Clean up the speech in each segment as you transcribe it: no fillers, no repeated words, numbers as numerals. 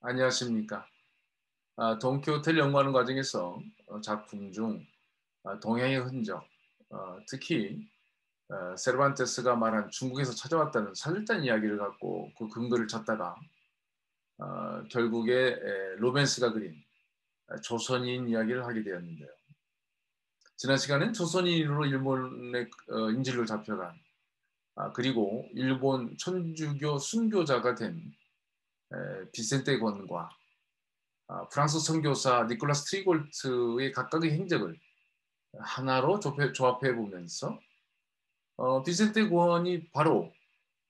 안녕하십니까. 돈키호테를 연구하는 과정에서 작품 중 동양의 흔적, 특히 세르반테스가 말한 중국에서 찾아왔다는 살뜰한 이야기를 갖고 그 근거를 찾다가 결국에 로벤스가 그린 조선인 이야기를 하게 되었는데요. 지난 시간엔 조선인으로 일본의 인질로 잡혀간 그리고 일본 천주교 순교자가 된 비센테 건과 프랑스 선교사 니콜라스 트리골트의 각각의 행적을 하나로 조합해 보면서 비센테 고원이 바로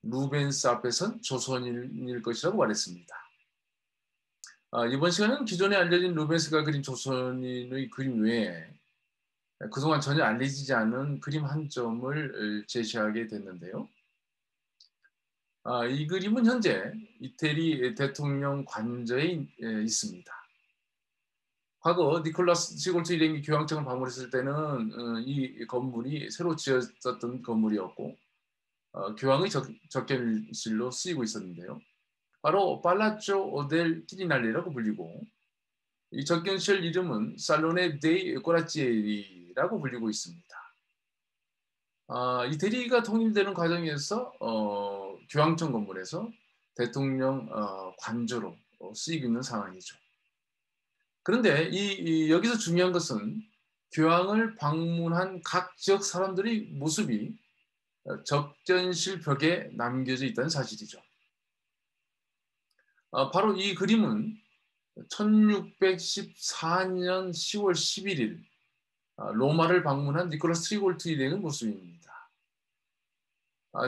루벤스 앞에선 조선인일 것이라고 말했습니다. 이번 시간은 기존에 알려진 루벤스가 그린 조선인의 그림 외에 그동안 전혀 알려지지 않은 그림 한 점을 제시하게 됐는데요. 이 그림은 현재 이태리 대통령 관저에 있습니다. 과거 니콜라스 시골트 일행이 교황청을 방문했을 때는 이 건물이 새로 지어졌던 건물이었고 교황의 접견실로 쓰이고 있었는데요. 바로 팔라쪼 오델 키리날레라고 불리고 이 접견실 이름은 살로네 데이 꼬라치에리라고 불리고 있습니다. 이태리가 통일되는 과정에서 교황청 건물에서 대통령 관저로 쓰이고 있는 상황이죠. 그런데 여기서 중요한 것은 교황을 방문한 각 지역 사람들의 모습이 접견실 벽에 남겨져 있다는 사실이죠. 바로 이 그림은 1614년 10월 11일 로마를 방문한 니콜라스 트리골트 일행의 모습입니다.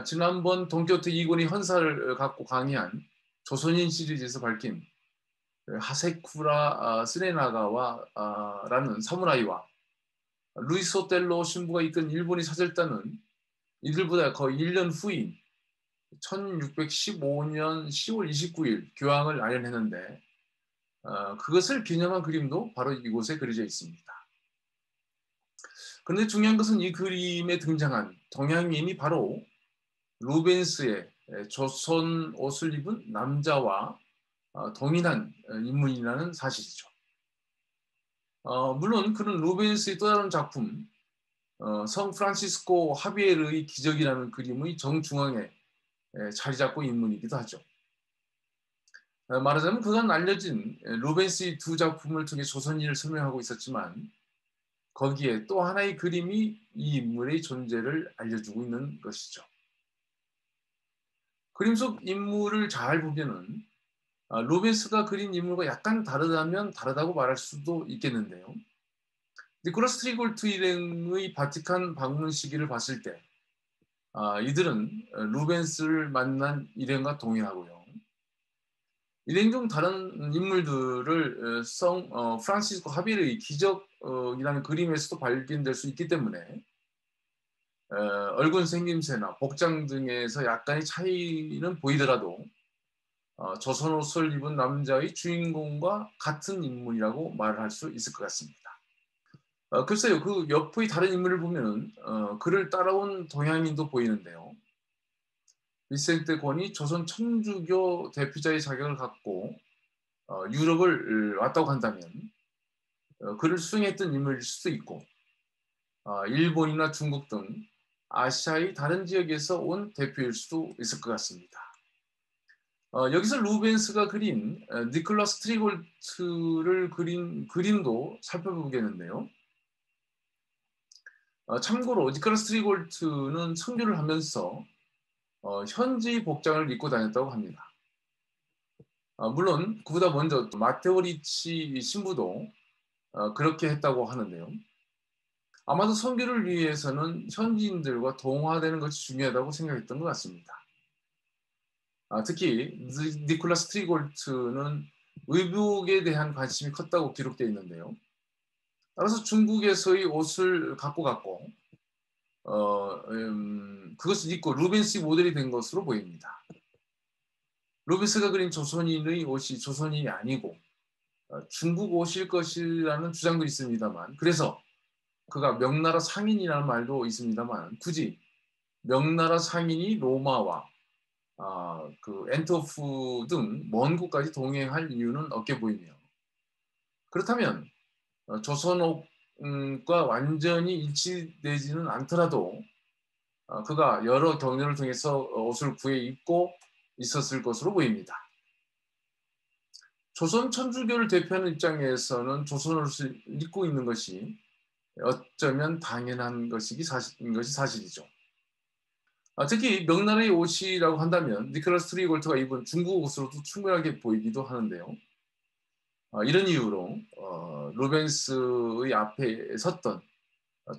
지난번 돈키호테 이권이 헌사를 갖고 강의한 조선인 시리즈에서 밝힌 하세쿠라 스네나가와 라는 사무라이와 루이스 오텔로 신부가 이끈 일본의 사절단은 이들보다 거의 1년 후인 1615년 10월 29일 교황을 아련했는데 그것을 기념한 그림도 바로 이곳에 그려져 있습니다. 그런데 중요한 것은 이 그림에 등장한 동양인이 바로 루벤스의 조선 옷을 입은 남자와 동일한 인물이라는 사실이죠. 물론 그는 루벤스의 또 다른 작품 성 프란시스코 하비에르의 기적이라는 그림의 정중앙에 자리 잡고 있는 인물이기도 하죠. 말하자면 그간 알려진 루벤스의 두 작품을 통해 조선인을 설명하고 있었지만 거기에 또 하나의 그림이 이 인물의 존재를 알려주고 있는 것이죠. 그림 속 인물을 잘 보면은 루벤스가 그린 인물과 약간 다르다면 다르다고 말할 수도 있겠는데요. 니콜라스 트리골트 일행의 바티칸 방문 시기를 봤을 때 이들은 루벤스를 만난 일행과 동일하고요. 일행 중 다른 인물들을 성 프란시스코 하비르의 기적이라는 그림에서도 발견될 수 있기 때문에 얼굴 생김새나 복장 등에서 약간의 차이는 보이더라도 조선 옷을 입은 남자의 주인공과 같은 인물이라고 말할 수 있을 것 같습니다. 글쎄요, 그 옆의 다른 인물을 보면은 그를 따라온 동양인도 보이는데요. 비센테 곤이 조선 천주교 대표자의 자격을 갖고 유럽을 왔다고 한다면 그를 수행했던 인물일 수도 있고 일본이나 중국 등 아시아의 다른 지역에서 온 대표일 수도 있을 것 같습니다. 여기서 루벤스가 그린 니콜라스 트리골트를 그린 그림도 살펴보겠는데요. 참고로 니콜라스 트리골트는 선교를 하면서 현지 복장을 입고 다녔다고 합니다. 물론 그보다 먼저 마테오 리치 신부도 그렇게 했다고 하는데요. 아마도 선교를 위해서는 현지인들과 동화되는 것이 중요하다고 생각했던 것 같습니다. 특히 니콜라스 트리골트는 의복에 대한 관심이 컸다고 기록되어 있는데요. 따라서 중국에서의 옷을 갖고 갔고 그것을 입고 루벤스의 모델이 된 것으로 보입니다. 루벤스가 그린 조선인의 옷이 조선인이 아니고 중국 옷일 것이라는 주장도 있습니다만 그래서 그가 명나라 상인이라는 말도 있습니다만 굳이 명나라 상인이 로마와 그 엔토프 등 먼 곳까지 동행할 이유는 없게 보이며 그렇다면 조선옥과 완전히 일치되지는 않더라도 그가 여러 경로를 통해서 옷을 구해 입고 있었을 것으로 보입니다. 조선 천주교를 대표하는 입장에서는 조선 옷을 입고 있는 것이 어쩌면 당연한 것인 것이 사실이죠. 특히 명나라의 옷이라고 한다면 니콜라스 트리골트가 입은 중국 옷으로도 충분하게 보이기도 하는데요. 이런 이유로 루벤스의 앞에 섰던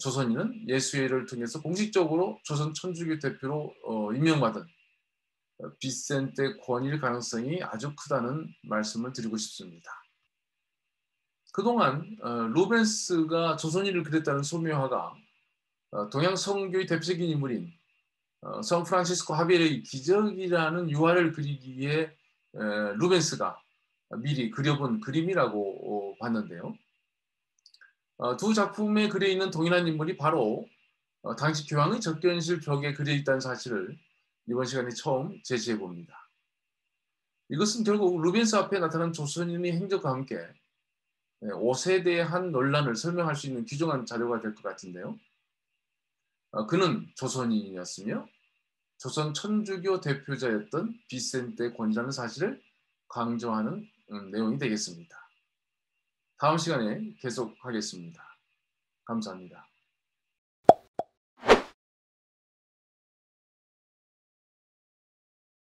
조선인은 예수회를 통해서 공식적으로 조선 천주교 대표로 임명받은 비센테 권위일 가능성이 아주 크다는 말씀을 드리고 싶습니다. 그동안 루벤스가 조선인을 그렸다는 소묘화가 동양 성교의 대표적인 인물인 성 프란시스코 하비엘의 기적이라는 유화를 그리기 위해 루벤스가 미리 그려본 그림이라고 봤는데요. 두 작품에 그려 있는 동일한 인물이 바로 당시 교황의 접견실 벽에 그려 있다는 사실을 이번 시간에 처음 제시해 봅니다. 이것은 결국 루벤스 앞에 나타난 조선인의 행적과 함께 옷에 대한 논란을 설명할 수 있는 귀중한 자료가 될 것 같은데요. 그는 조선인이었으며 조선 천주교 대표자였던 비센테 권이라는 사실을 강조하는 내용이 되겠습니다. 다음 시간에 계속하겠습니다. 감사합니다.